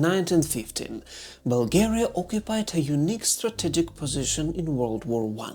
1915, Bulgaria occupied a unique strategic position in World War I.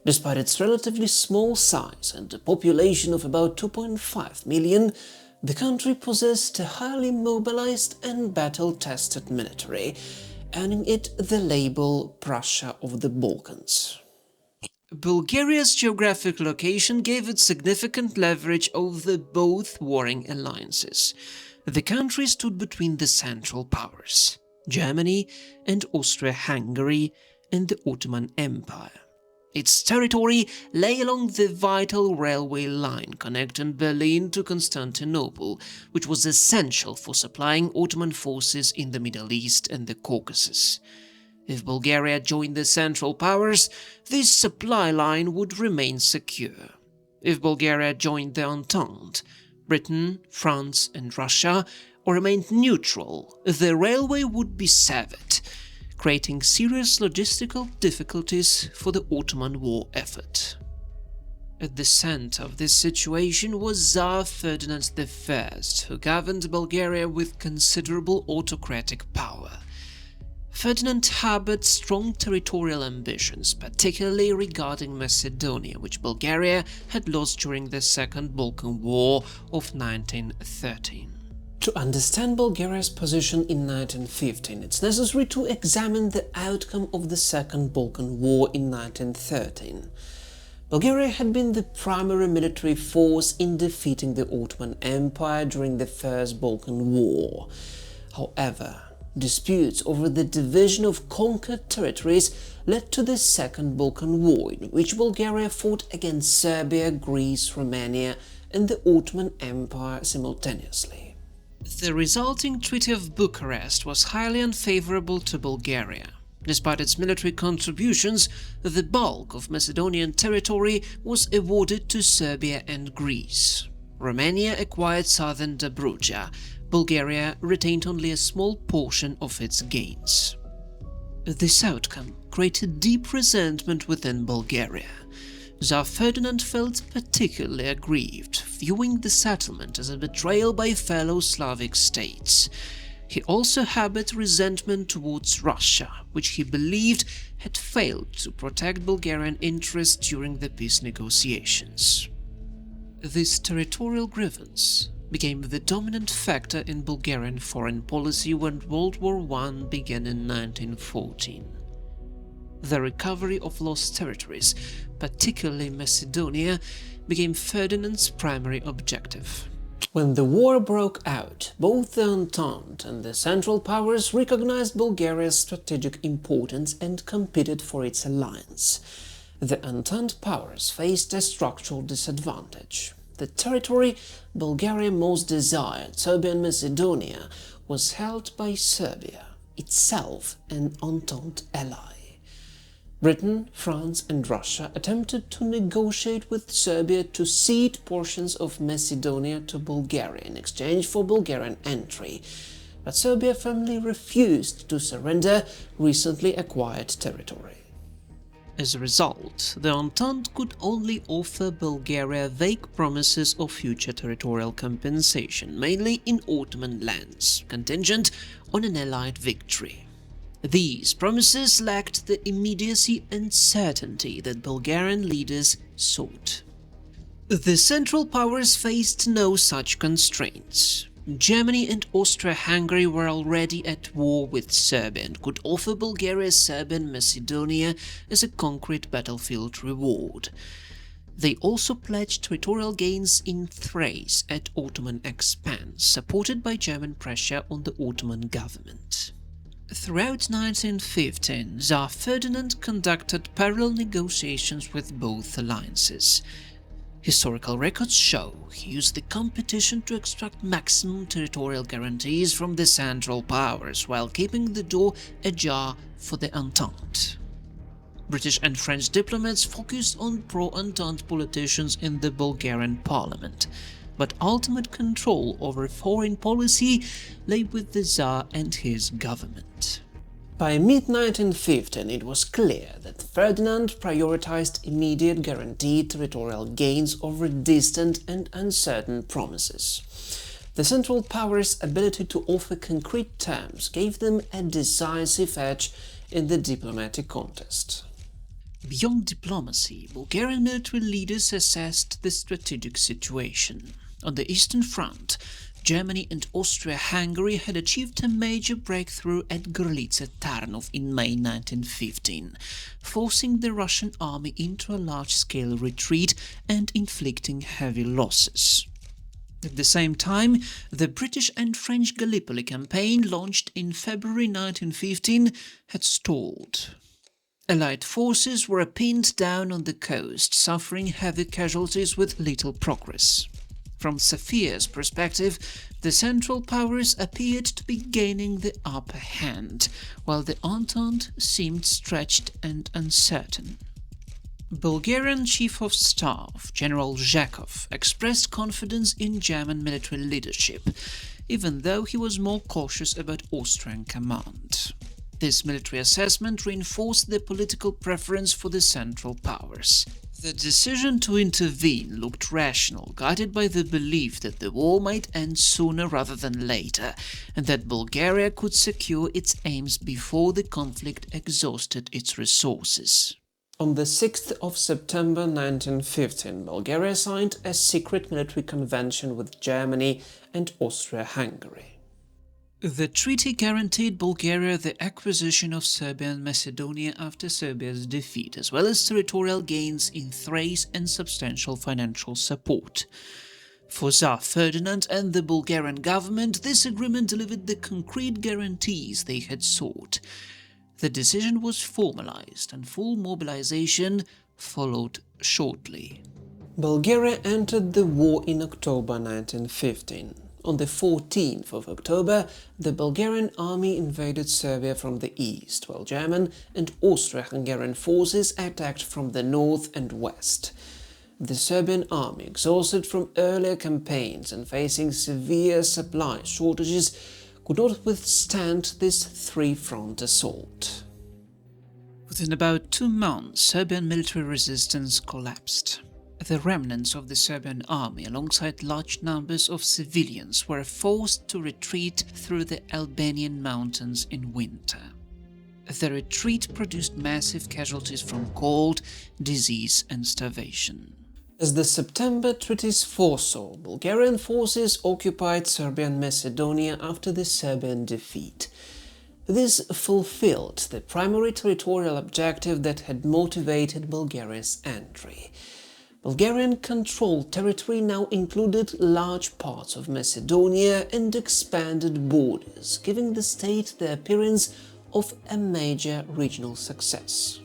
Despite its relatively small size and a population of about 2.5 million, the country possessed a highly mobilized and battle-tested military, earning it the label Prussia of the Balkans. Bulgaria's geographic location gave it significant leverage over both warring alliances. The country stood between the Central Powers, Germany and Austria-Hungary, and the Ottoman Empire. Its territory lay along the vital railway line connecting Berlin to Constantinople, which was essential for supplying Ottoman forces in the Middle East and the Caucasus. If Bulgaria joined the Central Powers, this supply line would remain secure. If Bulgaria joined the Entente, Britain, France and Russia, or remained neutral, the railway would be severed, creating serious logistical difficulties for the Ottoman war effort. At the center of this situation was Tsar Ferdinand I, who governed Bulgaria with considerable autocratic power. Ferdinand harbored strong territorial ambitions, particularly regarding Macedonia, which Bulgaria had lost during the Second Balkan War of 1913. To understand Bulgaria's position in 1915, it's necessary to examine the outcome of the Second Balkan War in 1913. Bulgaria had been the primary military force in defeating the Ottoman Empire during the First Balkan War. However, disputes over the division of conquered territories led to the Second Balkan War, in which Bulgaria fought against Serbia, Greece, Romania, and the Ottoman Empire simultaneously. The resulting Treaty of Bucharest was highly unfavorable to Bulgaria. Despite its military contributions, the bulk of Macedonian territory was awarded to Serbia and Greece. Romania acquired southern Dobro. Bulgaria retained only a small portion of its gains. This outcome created deep resentment within Bulgaria. Tsar Ferdinand felt particularly aggrieved, viewing the settlement as a betrayal by fellow Slavic states. He also harbored resentment towards Russia, which he believed had failed to protect Bulgarian interests during the peace negotiations. This territorial grievance became the dominant factor in Bulgarian foreign policy when World War I began in 1914. The recovery of lost territories, particularly Macedonia, became Ferdinand's primary objective. When the war broke out, both the Entente and the Central Powers recognized Bulgaria's strategic importance and competed for its alliance. The Entente powers faced a structural disadvantage. The territory Bulgaria most desired, Serbia and Macedonia, was held by Serbia, itself an Entente ally. Britain, France and Russia attempted to negotiate with Serbia to cede portions of Macedonia to Bulgaria in exchange for Bulgarian entry, but Serbia firmly refused to surrender recently acquired territory. As a result, the Entente could only offer Bulgaria vague promises of future territorial compensation, mainly in Ottoman lands, contingent on an Allied victory. These promises lacked the immediacy and certainty that Bulgarian leaders sought. The Central Powers faced no such constraints. Germany and Austria-Hungary were already at war with Serbia and could offer Bulgaria, Serbia and Macedonia as a concrete battlefield reward. They also pledged territorial gains in Thrace at Ottoman expense, supported by German pressure on the Ottoman government. Throughout 1915, Tsar Ferdinand conducted parallel negotiations with both alliances. Historical records show he used the competition to extract maximum territorial guarantees from the Central Powers while keeping the door ajar for the Entente. British and French diplomats focused on pro-Entente politicians in the Bulgarian parliament, but ultimate control over foreign policy lay with the Tsar and his government. By mid-1915, it was clear that Ferdinand prioritized immediate guaranteed territorial gains over distant and uncertain promises. The Central Powers' ability to offer concrete terms gave them a decisive edge in the diplomatic contest. Beyond diplomacy, Bulgarian military leaders assessed the strategic situation. On the Eastern Front, Germany and Austria-Hungary had achieved a major breakthrough at Gorlice-Tarnów in May 1915, forcing the Russian army into a large-scale retreat and inflicting heavy losses. At the same time, the British and French Gallipoli campaign, launched in February 1915, had stalled. Allied forces were pinned down on the coast, suffering heavy casualties with little progress. From Sofia's perspective, the Central Powers appeared to be gaining the upper hand, while the Entente seemed stretched and uncertain. Bulgarian Chief of Staff General Zhakov expressed confidence in German military leadership, even though he was more cautious about Austrian command. This military assessment reinforced the political preference for the Central Powers. The decision to intervene looked rational, guided by the belief that the war might end sooner rather than later, and that Bulgaria could secure its aims before the conflict exhausted its resources. On the 6th of September 1915, Bulgaria signed a secret military convention with Germany and Austria-Hungary. The treaty guaranteed Bulgaria the acquisition of Serbia and Macedonia after Serbia's defeat, as well as territorial gains in Thrace and substantial financial support. For Tsar Ferdinand and the Bulgarian government, this agreement delivered the concrete guarantees they had sought. The decision was formalized, and full mobilization followed shortly. Bulgaria entered the war in October 1915. On the 14th of October, the Bulgarian army invaded Serbia from the east, while German and Austro-Hungarian forces attacked from the north and west. The Serbian army, exhausted from earlier campaigns and facing severe supply shortages, could not withstand this three-front assault. Within about 2 months, Serbian military resistance collapsed. The remnants of the Serbian army, alongside large numbers of civilians, were forced to retreat through the Albanian mountains in winter. The retreat produced massive casualties from cold, disease and starvation. As the September treaties foresaw, Bulgarian forces occupied Serbia and Macedonia after the Serbian defeat. This fulfilled the primary territorial objective that had motivated Bulgaria's entry. Bulgarian-controlled territory now included large parts of Macedonia and expanded borders, giving the state the appearance of a major regional success.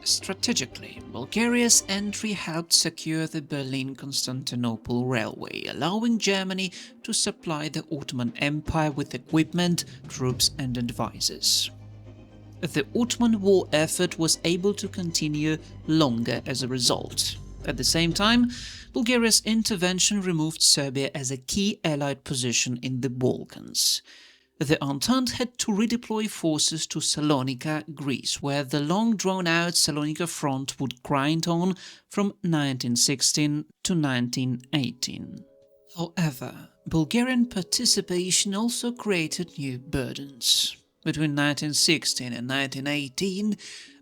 Strategically, Bulgaria's entry helped secure the Berlin-Constantinople railway, allowing Germany to supply the Ottoman Empire with equipment, troops and advisors. The Ottoman war effort was able to continue longer as a result. At the same time, Bulgaria's intervention removed Serbia as a key Allied position in the Balkans. The Entente had to redeploy forces to Salonika, Greece, where the long-drawn-out Salonika front would grind on from 1916 to 1918. However, Bulgarian participation also created new burdens. Between 1916 and 1918,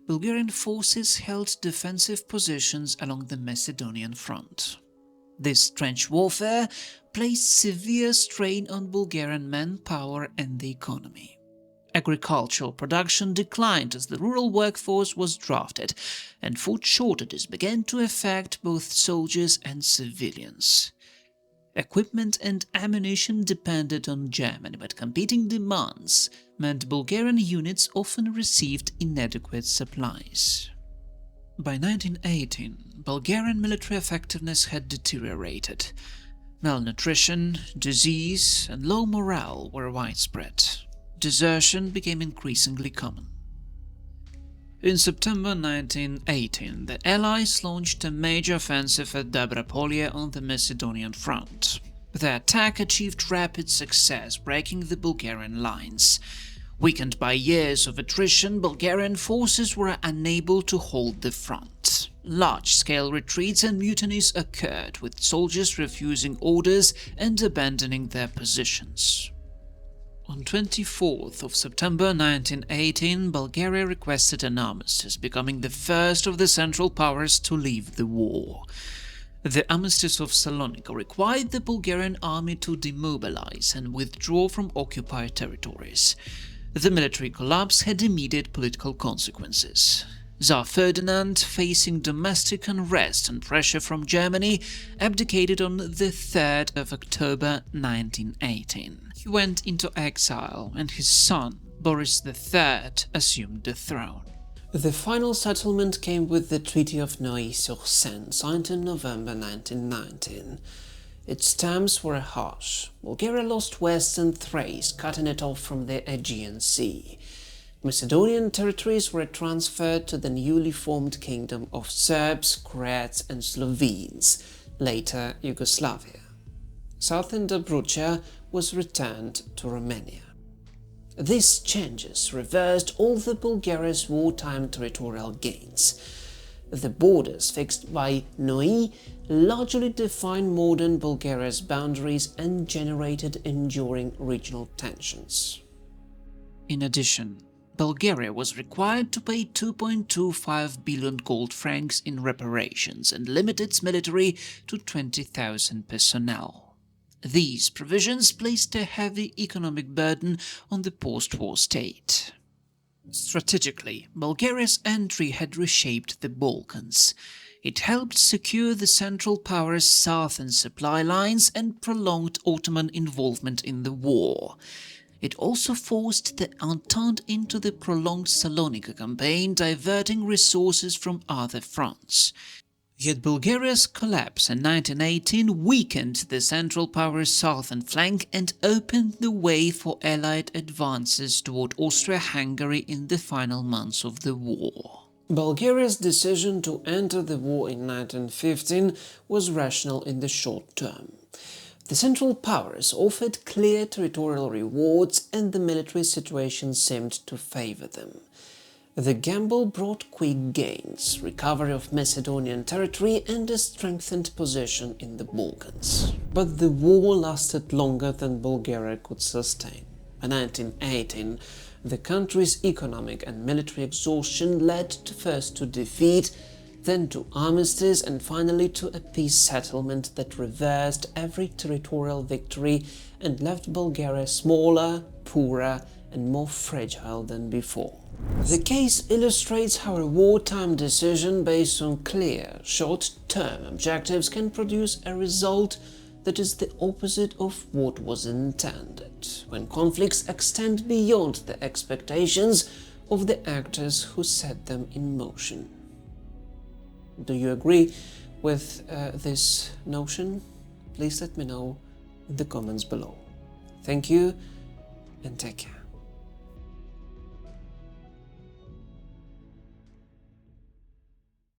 Bulgarian forces held defensive positions along the Macedonian front. This trench warfare placed severe strain on Bulgarian manpower and the economy. Agricultural production declined as the rural workforce was drafted, and food shortages began to affect both soldiers and civilians. Equipment and ammunition depended on Germany, but competing demands meant Bulgarian units often received inadequate supplies. By 1918, Bulgarian military effectiveness had deteriorated. Malnutrition, disease, and low morale were widespread. Desertion became increasingly common. In September 1918, the Allies launched a major offensive at Dobro on the Macedonian front. The attack achieved rapid success, breaking the Bulgarian lines. Weakened by years of attrition, Bulgarian forces were unable to hold the front. Large-scale retreats and mutinies occurred, with soldiers refusing orders and abandoning their positions. On 24th of September 1918, Bulgaria requested an armistice, becoming the first of the Central Powers to leave the war. The Armistice of Salonika required the Bulgarian army to demobilize and withdraw from occupied territories. The military collapse had immediate political consequences. Tsar Ferdinand, facing domestic unrest and pressure from Germany, abdicated on the 3rd of October 1918. He went into exile, and his son, Boris III, assumed the throne. The final settlement came with the Treaty of Neuilly-sur-Seine, signed in November 1919. Its terms were harsh. Bulgaria lost western Thrace, cutting it off from the Aegean Sea. Macedonian territories were transferred to the newly formed kingdom of Serbs, Croats and Slovenes, later Yugoslavia. Southern Dobro was returned to Romania. These changes reversed all the Bulgaria's wartime territorial gains. The borders fixed by Neuilly largely defined modern Bulgaria's boundaries and generated enduring regional tensions. In addition, Bulgaria was required to pay 2.25 billion gold francs in reparations and limit its military to 20,000 personnel. These provisions placed a heavy economic burden on the post-war state. Strategically, Bulgaria's entry had reshaped the Balkans. It helped secure the Central Powers' southern supply lines and prolonged Ottoman involvement in the war. It also forced the Entente into the prolonged Salonika campaign, diverting resources from other fronts. Yet Bulgaria's collapse in 1918 weakened the Central Powers' southern flank and opened the way for Allied advances toward Austria-Hungary in the final months of the war. Bulgaria's decision to enter the war in 1915 was rational in the short term. The Central Powers offered clear territorial rewards and the military situation seemed to favor them. The gamble brought quick gains, recovery of Macedonian territory and a strengthened position in the Balkans. But the war lasted longer than Bulgaria could sustain. By 1918, the country's economic and military exhaustion led first to defeat, then to armistice and finally to a peace settlement that reversed every territorial victory and left Bulgaria smaller, poorer and more fragile than before. The case illustrates how a wartime decision based on clear, short-term objectives can produce a result that is the opposite of what was intended, when conflicts extend beyond the expectations of the actors who set them in motion. Do you agree with this notion? Please let me know in the comments below. Thank you and take care.